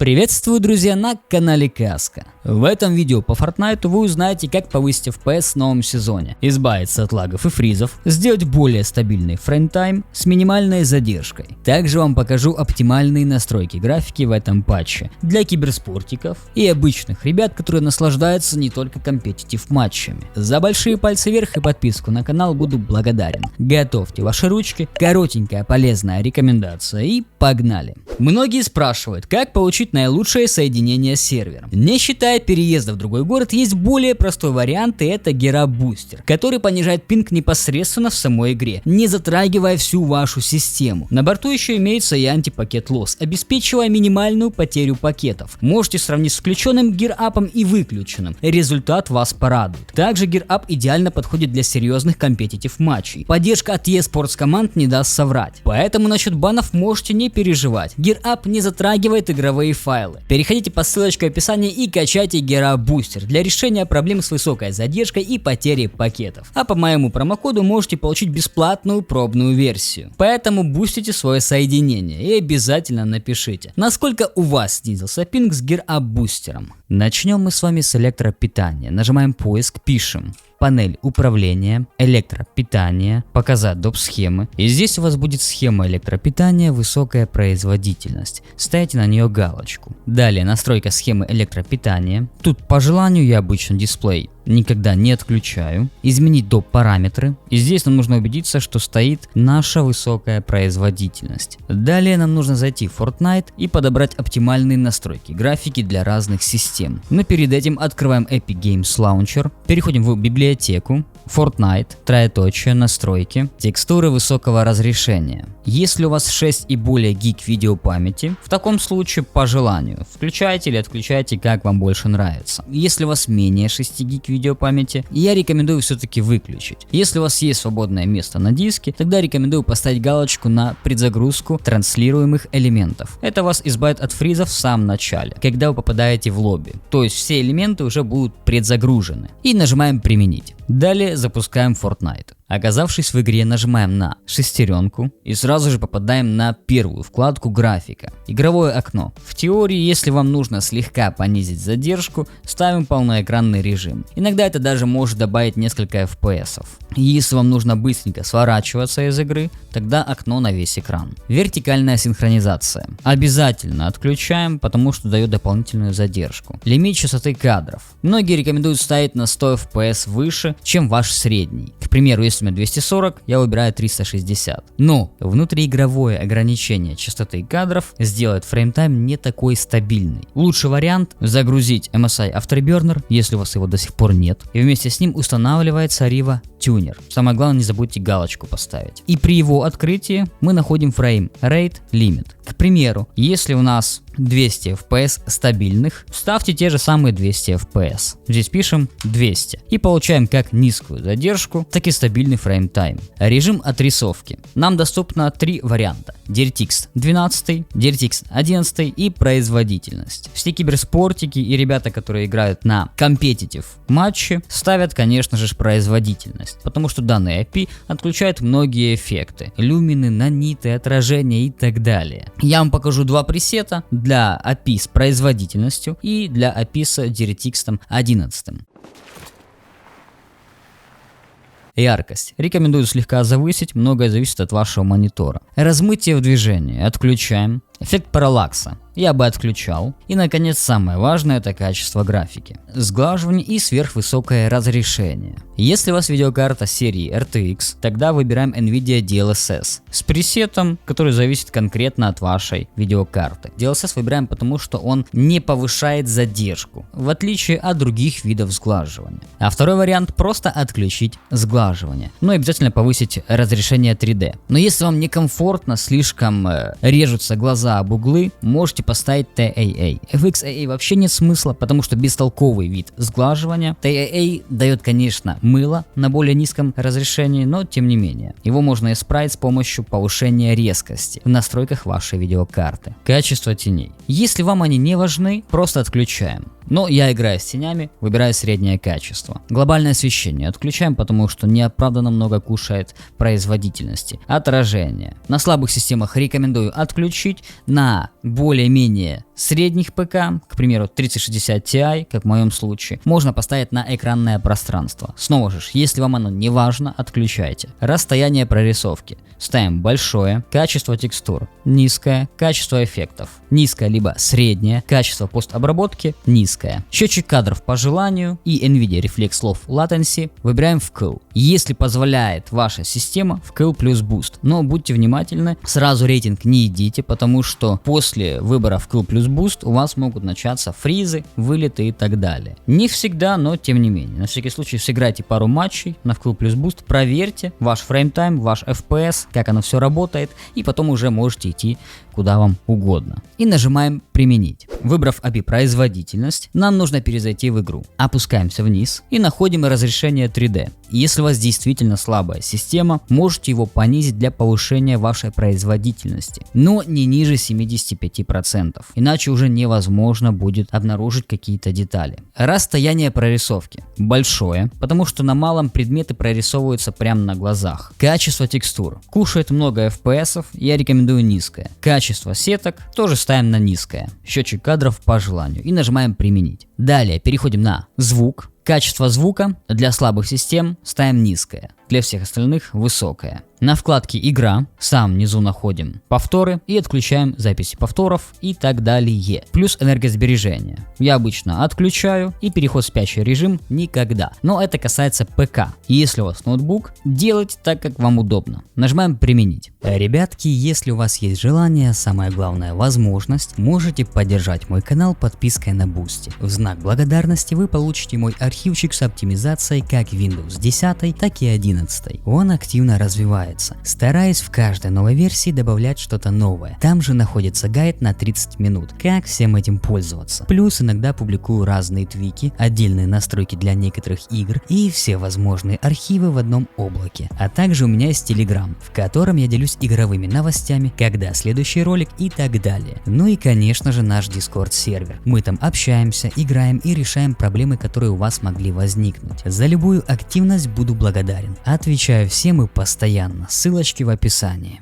Приветствую, друзья, на канале Каска. В этом видео по Fortnite вы узнаете, как повысить FPS в новом сезоне, избавиться от лагов и фризов, сделать более стабильный фреймтайм с минимальной задержкой. Также вам покажу оптимальные настройки графики в этом патче для киберспортиков и обычных ребят, которые наслаждаются не только компетитив матчами. За большие пальцы вверх и подписку на канал буду благодарен. Готовьте ваши ручки, коротенькая полезная рекомендация и погнали. Многие спрашивают, как получить наилучшее соединение с сервером. Не считая переезда в другой город, есть более простой вариант, и это GearUp-бустер, который понижает пинг непосредственно в самой игре, не затрагивая всю вашу систему. На борту еще имеется и антипакет лосс, обеспечивая минимальную потерю пакетов. Можете сравнить с включенным GearUp и выключенным, результат вас порадует. Также GearUp идеально подходит для серьезных компетитив матчей. Поддержка от eSports команд не даст соврать, поэтому насчет банов можете не переживать. GearUp не затрагивает игровые файлы. Переходите по ссылочке в описании и качайте GearUp-бустер для решения проблем с высокой задержкой и потерей пакетов. А по моему промокоду можете получить бесплатную пробную версию. Поэтому бустите свое соединение и обязательно напишите, насколько у вас снизился пинг с GearUp-бустером. Начнем мы с вами с электропитания. Нажимаем поиск, пишем панель управления, электропитание, показать доп. Схемы. И здесь у вас будет схема электропитания, высокая производительность. Ставите на нее галочку. Далее настройка схемы электропитания. Тут по желанию я обычно дисплей никогда не отключаю. Изменить доп. Параметры. И здесь нам нужно убедиться, что стоит наша высокая производительность. Далее нам нужно зайти в Fortnite и подобрать оптимальные настройки графики для разных систем. Но перед этим открываем Epic Games Launcher, переходим в библиотеку, Fortnite, троеточие, настройки, текстуры высокого разрешения. Если у вас 6 и более гиг видеопамяти, в таком случае по желанию включайте или отключайте, как вам больше нравится. Если у вас менее 6 гиг видеопамяти, я рекомендую все-таки выключить. Если у вас есть свободное место на диске, тогда рекомендую поставить галочку на предзагрузку транслируемых элементов. Это вас избавит от фризов в самом начале, когда вы попадаете в лобби. То есть все элементы уже будут предзагружены. И нажимаем применить. Далее запускаем Fortnite. Оказавшись в игре, нажимаем на шестеренку и сразу же попадаем на первую вкладку графика. Игровое окно. В теории, если вам нужно слегка понизить задержку, ставим полноэкранный режим. Иногда это даже может добавить несколько FPS. Если вам нужно быстренько сворачиваться из игры, тогда окно на весь экран. Вертикальная синхронизация. Обязательно отключаем, потому что дает дополнительную задержку. Лимит частоты кадров. Многие рекомендуют ставить на 100 FPS выше, чем ваш средний. К примеру, если у меня 240, я выбираю 360. Но внутриигровое ограничение частоты кадров сделает фреймтайм не такой стабильный. Лучший вариант — загрузить MSI Afterburner, если у вас его до сих пор нет, и вместе с ним устанавливается Riva Tuner. Самое главное, не забудьте галочку поставить. И при его открытии мы находим Frame Rate Limit. К примеру, если у нас 200 FPS стабильных, ставьте те же самые 200 FPS. Здесь пишем 200 и получаем как низкую задержку, так и стабильный фреймтайм. Режим отрисовки. Нам доступно 3 варианта: DirectX 12, DirectX 11 и производительность. Все киберспортики и ребята, которые играют на компетитив матче, ставят, конечно же, производительность, потому что данный IP отключает многие эффекты: люмины, наниты, отражения и так далее. Я вам покажу 2 пресета для API с производительностью и для API с DirectX 11. Яркость. Рекомендую слегка завысить, многое зависит от вашего монитора. Размытие в движении. Отключаем. Эффект параллакса я бы отключал. И наконец, самое важное — это качество графики. Сглаживание и сверхвысокое разрешение. Если у вас видеокарта серии RTX, тогда выбираем NVIDIA DLSS с пресетом, который зависит конкретно от вашей видеокарты. DLSS выбираем потому, что он не повышает задержку, в отличие от других видов сглаживания. А второй вариант — просто отключить сглаживание. Но обязательно повысить разрешение 3D. Но если вам некомфортно, слишком режутся глаза об углы, можете поставить TAA. FXAA вообще нет смысла, потому что бестолковый вид сглаживания. TAA дает, конечно, мыло на более низком разрешении, но тем не менее. Его можно исправить с помощью повышения резкости в настройках вашей видеокарты. Качество теней. Если вам они не важны, просто отключаем. Но я играю с тенями, выбираю среднее качество. Глобальное освещение отключаем, потому что неоправданно много кушает производительности. Отражение. На слабых системах рекомендую отключить, на более-менее средних ПК, к примеру 3060 Ti, как в моем случае, можно поставить на экранное пространство. Снова же, если вам оно не важно, отключайте. Расстояние прорисовки. Ставим большое, качество текстур низкое, качество эффектов низкое либо среднее, качество постобработки низкое. Счетчик кадров по желанию и NVIDIA Reflex Low Latency выбираем в Cool. Если позволяет ваша система, в Cool плюс Boost. Но будьте внимательны, сразу рейтинг не идите, потому что после выбора в Cool плюс Boost у вас могут начаться фризы, вылеты и так далее. Не всегда, но тем не менее. На всякий случай сыграйте пару матчей на Cool плюс Boost, проверьте ваш фреймтайм, ваш FPS, как оно все работает, и потом уже можете идти куда вам угодно. И нажимаем «Применить». Выбрав API производительность, нам нужно перезайти в игру. Опускаемся вниз и находим разрешение 3D. Если у вас действительно слабая система, можете его понизить для повышения вашей производительности, но не ниже 75%, иначе уже невозможно будет обнаружить какие-то детали. Расстояние прорисовки большое, потому что на малом предметы прорисовываются прямо на глазах. Качество текстур кушает много FPS, я рекомендую низкое. Качество сеток тоже ставим на низкое. Счетчик кадров по желанию и нажимаем «Применить». Далее переходим на звук. Качество звука для слабых систем ставим низкое, для всех остальных высокое. На вкладке «Игра» в самом низу находим повторы и отключаем записи повторов и так далее. Плюс энергосбережение. Я обычно отключаю и переход в спящий режим никогда. Но это касается ПК. Если у вас ноутбук, делайте так, как вам удобно. Нажимаем «Применить». Ребятки, если у вас есть желание, самое главное возможность, можете поддержать мой канал подпиской на Boosty. В знак благодарности вы получите мой архивчик с оптимизацией как Windows 10, так и 11. Он активно развивается, стараясь в каждой новой версии добавлять что-то новое. Там же находится гайд на 30 минут, как всем этим пользоваться. Плюс иногда публикую разные твики, отдельные настройки для некоторых игр и все возможные архивы в одном облаке. А также у меня есть Telegram, в котором я делюсь игровыми новостями, когда следующий ролик и так далее. Ну и конечно же наш Discord сервер. Мы там общаемся, играем и решаем проблемы, которые у вас могли возникнуть. За любую активность буду благодарен. Отвечаю всем и постоянно. Ссылочки в описании.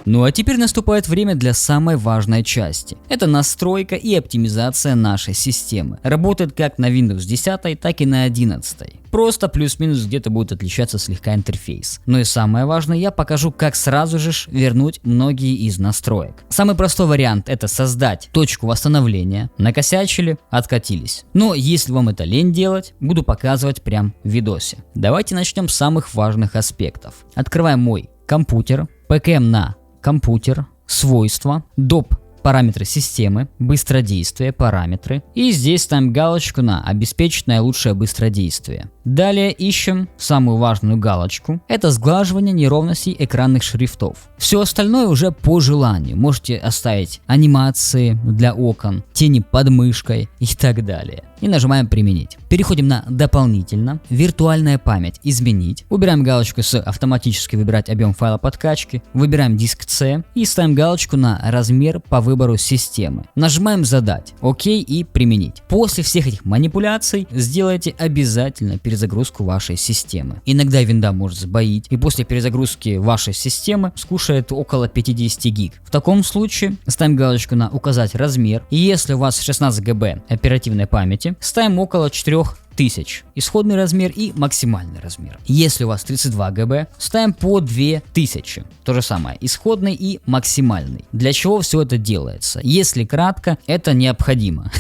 Ну а теперь наступает время для самой важной части. Это настройка и оптимизация нашей системы. Работает как на Windows 10, так и на 11. Просто плюс-минус где-то будет отличаться слегка интерфейс. Ну и самое важное, я покажу, как сразу же вернуть многие из настроек. Самый простой вариант — это создать точку восстановления. Накосячили, откатились. Но если вам это лень делать, буду показывать прям в видосе. Давайте начнем с самых важных аспектов. Открываем мой компьютер, ПКМ на компьютер, свойства, доп. Параметры системы, быстродействие, параметры. И здесь ставим галочку на «Обеспечить наилучшее быстродействие». Далее ищем самую важную галочку. Это сглаживание неровностей экранных шрифтов. Все остальное уже по желанию. Можете оставить анимации для окон, тени под мышкой и так далее. И нажимаем «Применить». Переходим на «Дополнительно», «Виртуальная память», «Изменить». Убираем галочку с «Автоматически выбирать объем файла подкачки». Выбираем диск C и ставим галочку на «Размер по выбору системы». Нажимаем «Задать», «Ок» и «Применить». После всех этих манипуляций сделайте обязательно перезагрузку вашей системы. Иногда винда может сбоить, и после перезагрузки вашей системы скушает около 50 гиг. В таком случае ставим галочку на «Указать размер», и если у вас 16 ГБ оперативной памяти, ставим около 4000 исходный размер и максимальный размер. Если у вас 32 ГБ, ставим по 2000. То же самое, исходный и максимальный. Для чего все это делается? Если кратко, это необходимо.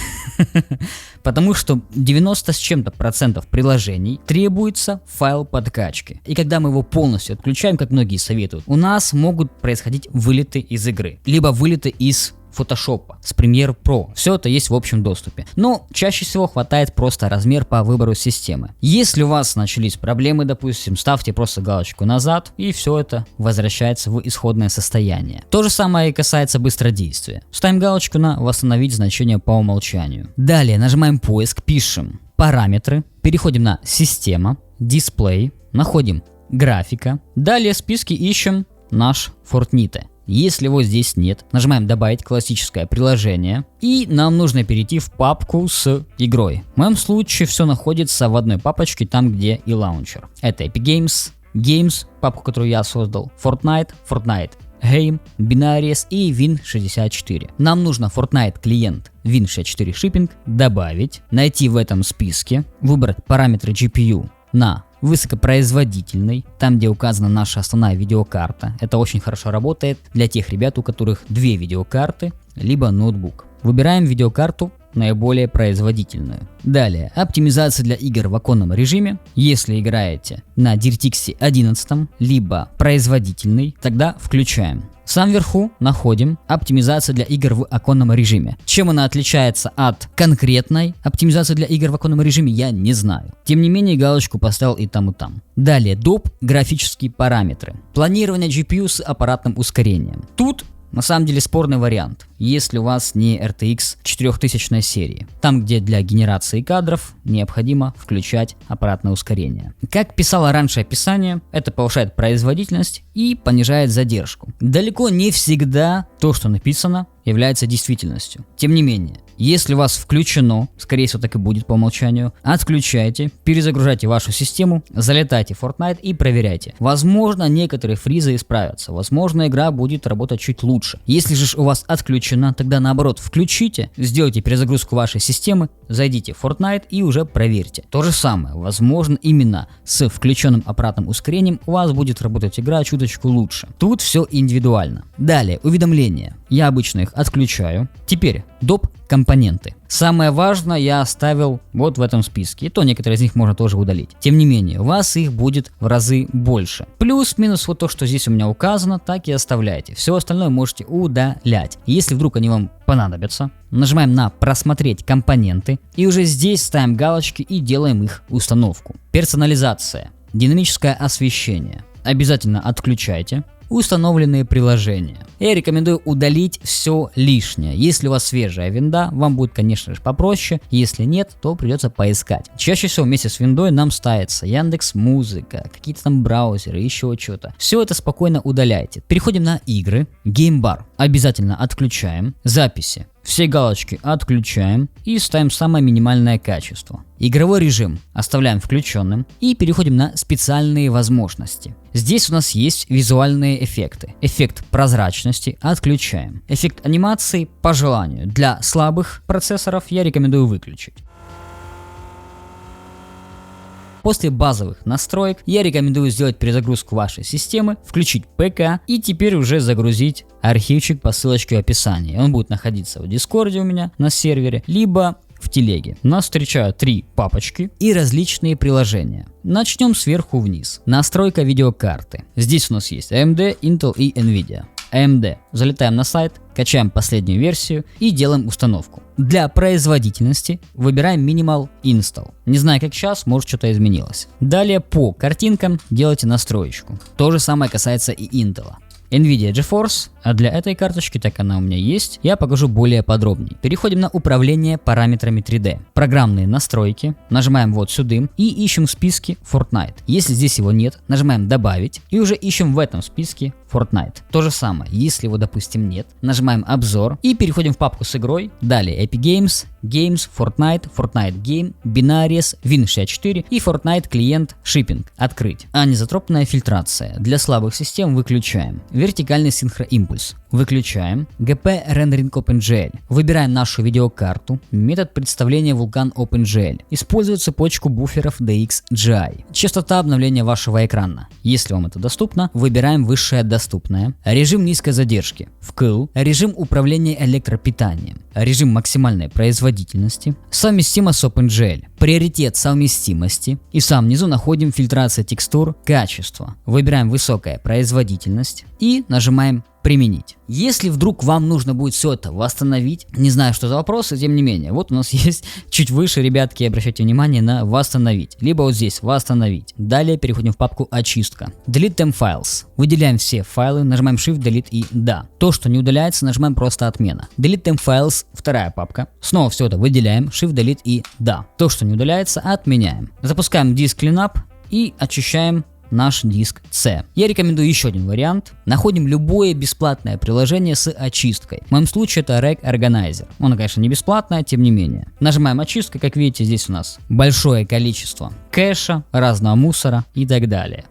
Потому что 90 с чем-то процентов приложений требуется файл подкачки. И когда мы его полностью отключаем, как многие советуют, у нас могут происходить вылеты из игры. Либо вылеты из Photoshop с Premiere Pro. Все это есть в общем доступе. Но чаще всего хватает просто размер по выбору системы. Если у вас начались проблемы, допустим, ставьте просто галочку назад, и все это возвращается в исходное состояние. То же самое и касается быстродействия. Ставим галочку на «Восстановить значение по умолчанию». Далее нажимаем «Поиск», пишем «Параметры», переходим на «Система», «Дисплей», находим «Графика». Далее в списке ищем наш Fortnite. Если его здесь нет, нажимаем «Добавить классическое приложение», и нам нужно перейти в папку с игрой. В моем случае все находится в одной папочке, там где и лаунчер. Это Epic Games, Games, папку, которую я создал, Fortnite, Game, Binaries и Win64. Нам нужно Fortnite клиент Win64 Shipping добавить, найти в этом списке, выбрать параметры GPU на высокопроизводительный, там где указана наша основная видеокарта. Это очень хорошо работает для тех ребят, у которых две видеокарты, либо ноутбук. Выбираем видеокарту наиболее производительную. Далее, оптимизация для игр в оконном режиме. Если играете на DirectX 11, либо производительный, тогда включаем. В самом верху находим оптимизацию для игр в оконном режиме. Чем она отличается от конкретной оптимизации для игр в оконном режиме, я не знаю. Тем не менее, галочку поставил и там, и там. Далее, доп. Графические параметры. Планирование GPU с аппаратным ускорением. Тут на самом деле спорный вариант, если у вас не RTX 4000 серии. Там, где для генерации кадров необходимо включать аппаратное ускорение. Как писало раньше описание, это повышает производительность и понижает задержку. Далеко не всегда то, что написано, является действительностью. Тем не менее, если у вас включено, скорее всего так и будет по умолчанию, отключайте, перезагружайте вашу систему, залетайте в Fortnite и проверяйте. Возможно, некоторые фризы исправятся, возможно, игра будет работать чуть лучше. Если же у вас отключена, тогда наоборот включите, сделайте перезагрузку вашей системы, зайдите в Fortnite и уже проверьте. То же самое, возможно, именно с включенным аппаратным ускорением у вас будет работать игра чуточку лучше. Тут все индивидуально. Далее, уведомления. Я обычно их отключаю. Теперь доп. Компоненты. Самое важное я оставил вот в этом списке, и то некоторые из них можно тоже удалить. Тем не менее, у вас их будет в разы больше. Плюс-минус вот то, что здесь у меня указано, так и оставляйте. Все остальное можете удалять. Если вдруг они вам понадобятся, нажимаем на «Просмотреть компоненты», и уже здесь ставим галочки и делаем их установку. Персонализация. Динамическое освещение. Обязательно отключайте. Установленные приложения. Я рекомендую удалить все лишнее. Если у вас свежая винда, вам будет, конечно же, попроще. Если нет, то придется поискать. Чаще всего вместе с виндой нам ставится Яндекс.Музыка, какие-то там браузеры, еще что-то. Все это спокойно удаляйте. Переходим на игры. Геймбар. Обязательно отключаем. Записи. Все галочки отключаем и ставим самое минимальное качество. Игровой режим оставляем включенным и переходим на специальные возможности. Здесь у нас есть визуальные эффекты. Эффект прозрачности отключаем. Эффект анимации по желанию. Для слабых процессоров я рекомендую выключить. После базовых настроек я рекомендую сделать перезагрузку вашей системы, включить ПК и теперь уже загрузить архивчик по ссылочке в описании. Он будет находиться в Дискорде у меня на сервере, либо в телеге. Нас встречают 3 папочки и различные приложения. Начнем сверху вниз. Настройка видеокарты. Здесь у нас есть AMD, Intel и Nvidia. AMD. Залетаем на сайт, качаем последнюю версию и делаем установку. Для производительности выбираем Minimal Install. Не знаю как сейчас, может что-то изменилось. Далее по картинкам делайте настроечку. То же самое касается и Intel. Nvidia GeForce, а для этой карточки, так она у меня есть, я покажу более подробнее. Переходим на управление параметрами 3D. Программные настройки, нажимаем вот сюда и ищем в списке Fortnite. Если здесь его нет, нажимаем добавить и уже ищем в этом списке Fortnite. То же самое, если его допустим нет, нажимаем обзор и переходим в папку с игрой. Далее Epic Games, Games, Fortnite, Fortnite Game, Binaries, Win64 и Fortnite клиент Shipping. Открыть. Анизотропная фильтрация. Для слабых систем выключаем. Вертикальный синхроимпульс. Выключаем. GP Rendering OpenGL. Выбираем нашу видеокарту. Метод представления Vulkan OpenGL. Использует цепочку буферов DXGI. Частота обновления вашего экрана. Если вам это доступно, выбираем высшее доступное. Режим низкой задержки. Вкл. Режим управления электропитанием. Режим максимальной производительности. Совместимо с OpenGL. Приоритет совместимости. И в самом низу находим фильтрация текстур, качество. Выбираем высокая производительность и нажимаем применить. Если вдруг вам нужно будет все это восстановить, не знаю, что за вопросы, тем не менее, вот у нас есть чуть выше, ребятки, обращайте внимание на восстановить, либо вот здесь восстановить. Далее переходим в папку очистка. Delete them files. Выделяем все файлы, нажимаем Shift, Delete и да. То, что не удаляется, нажимаем просто отмена. Delete them files, вторая папка. Снова все это выделяем, Shift, Delete и да. То, что не удаляется, отменяем. Запускаем Disk Cleanup и очищаем наш диск C. Я рекомендую еще один вариант. Находим любое бесплатное приложение с очисткой. В моем случае это Reg Organizer. Оно, конечно, не бесплатное, тем не менее. Нажимаем очистка, как видите, здесь у нас большое количество кэша, разного мусора и так далее.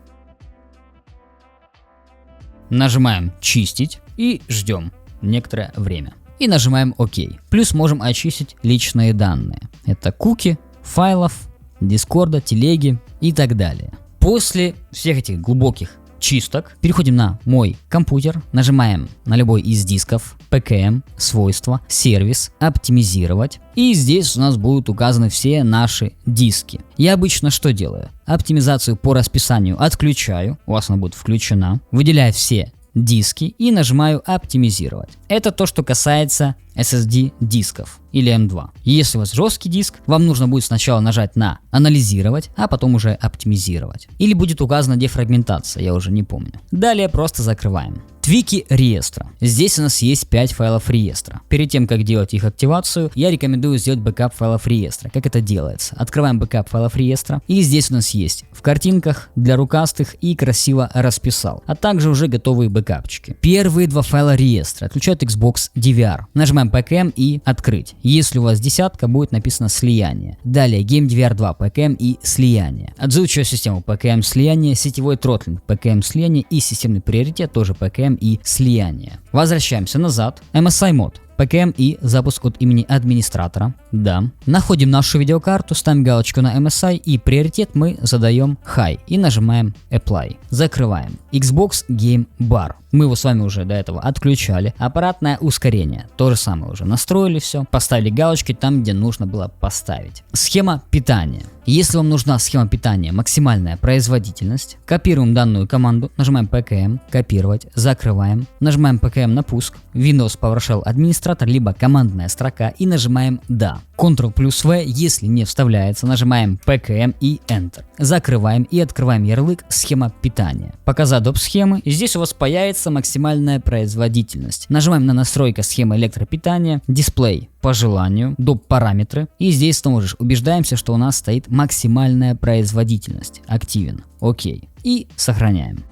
Нажимаем чистить и ждем некоторое время. И нажимаем ОК. Плюс можем очистить личные данные. Это куки, файлов, дискорда, телеги и так далее. После всех этих глубоких чисток переходим на мой компьютер, нажимаем на любой из дисков, ПКМ, свойства, сервис, оптимизировать. И здесь у нас будут указаны все наши диски. Я обычно что делаю? Оптимизацию по расписанию отключаю, у вас она будет включена, выделяю все диски и нажимаю оптимизировать. Это то, что касается SSD дисков или M2. Если у вас жесткий диск, вам нужно будет сначала нажать на анализировать, а потом уже оптимизировать. Или будет указана дефрагментация, я уже не помню. Далее просто закрываем. Твики реестра. Здесь у нас есть 5 файлов реестра. Перед тем, как делать их активацию, я рекомендую сделать бэкап файлов реестра. Как это делается? Открываем бэкап файлов реестра. И здесь у нас есть в картинках для рукастых и красиво расписал. А также уже готовые бэкапчики. Первые 2 файла реестра отключают Xbox DVR. Нажимаем PKM и открыть. Если у вас десятка, будет написано слияние. Далее GameDVR 2 PKM и слияние. Отзывчивая система PKM слияние, сетевой тротлинг PKM слияние и системный приоритет тоже PKM и слияние. Возвращаемся назад. MSI мод. ПКМ и запуск от имени администратора. Да. Находим нашу видеокарту, ставим галочку на MSI и приоритет мы задаем High и нажимаем Apply. Закрываем. Xbox Game Bar. Мы его с вами уже до этого отключали. Аппаратное ускорение. То же самое уже настроили все. Поставили галочки там, где нужно было поставить. Схема питания. Если вам нужна схема питания максимальная производительность, копируем данную команду, нажимаем PKM, копировать, закрываем, нажимаем PKM на пуск, Windows PowerShell администратор, либо командная строка и нажимаем да. Ctrl плюс V, если не вставляется, нажимаем PKM и Enter. Закрываем и открываем ярлык схема питания. Показать доп. Схемы, и здесь у вас появится максимальная производительность. Нажимаем на настройка схемы электропитания, дисплей по желанию, доп. Параметры, и здесь снова же убеждаемся, что у нас стоит максимальная производительность. Активен. Окей. И сохраняем.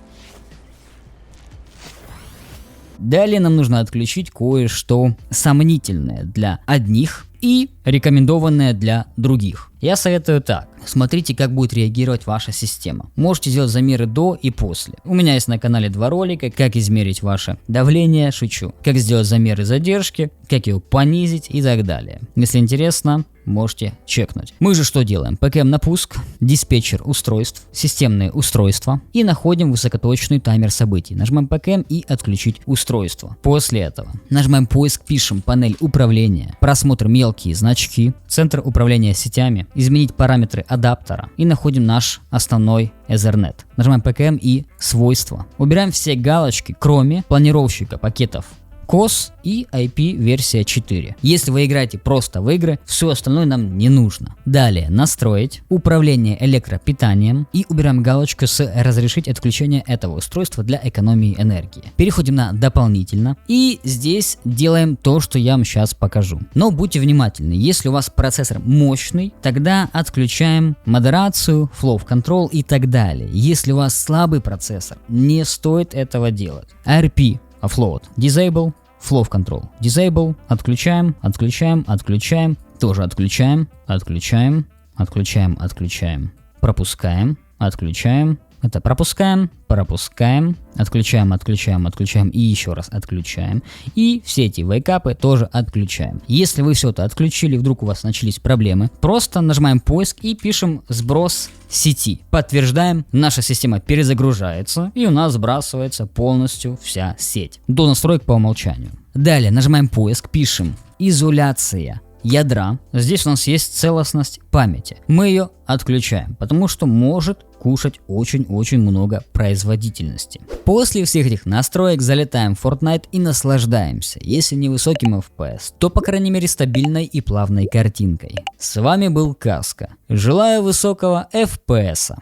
Далее нам нужно отключить кое-что сомнительное для одних и рекомендованное для других. Я советую так. Смотрите, как будет реагировать ваша система. Можете сделать замеры до и после. У меня есть на канале 2 ролика, как измерить ваше давление, шучу, как сделать замеры задержки, как его понизить и так далее. Если интересно, можете чекнуть. Мы же что делаем? ПКМ на пуск, диспетчер устройств, системные устройства и находим высокоточный таймер событий. Нажимаем ПКМ и отключить устройство. После этого нажимаем поиск, пишем панель управления, просмотр мелкие значки, центр управления сетями, изменить параметры адаптера и находим наш основной Ethernet. Нажимаем PKM и свойства. Убираем все галочки, кроме планировщика пакетов COS и IP версия 4. Если вы играете просто в игры, все остальное нам не нужно. Далее настроить управление электропитанием и убираем галочку с разрешить отключение этого устройства для экономии энергии. Переходим на дополнительно и здесь делаем то, что я вам сейчас покажу. Но будьте внимательны, если у вас процессор мощный, тогда отключаем модерацию, flow control и так далее. Если у вас слабый процессор, не стоит этого делать. ARP Offload Disable, Flow Control Disable, отключаем, отключаем, отключаем, тоже отключаем, отключаем, отключаем, отключаем, пропускаем, отключаем, это пропускаем, пропускаем, отключаем, отключаем, отключаем и еще раз отключаем. И все эти вейкапы тоже отключаем. Если вы все это отключили, вдруг у вас начались проблемы, просто нажимаем поиск и пишем сброс сети. Подтверждаем, наша система перезагружается и у нас сбрасывается полностью вся сеть. До настроек по умолчанию. Далее нажимаем поиск, пишем изоляция ядра. Здесь у нас есть целостность памяти. Мы ее отключаем, потому что может кушать очень-очень много производительности. После всех этих настроек залетаем в Fortnite и наслаждаемся. Если не высоким FPS, то по крайней мере стабильной и плавной картинкой. С вами был Каска. Желаю высокого FPS.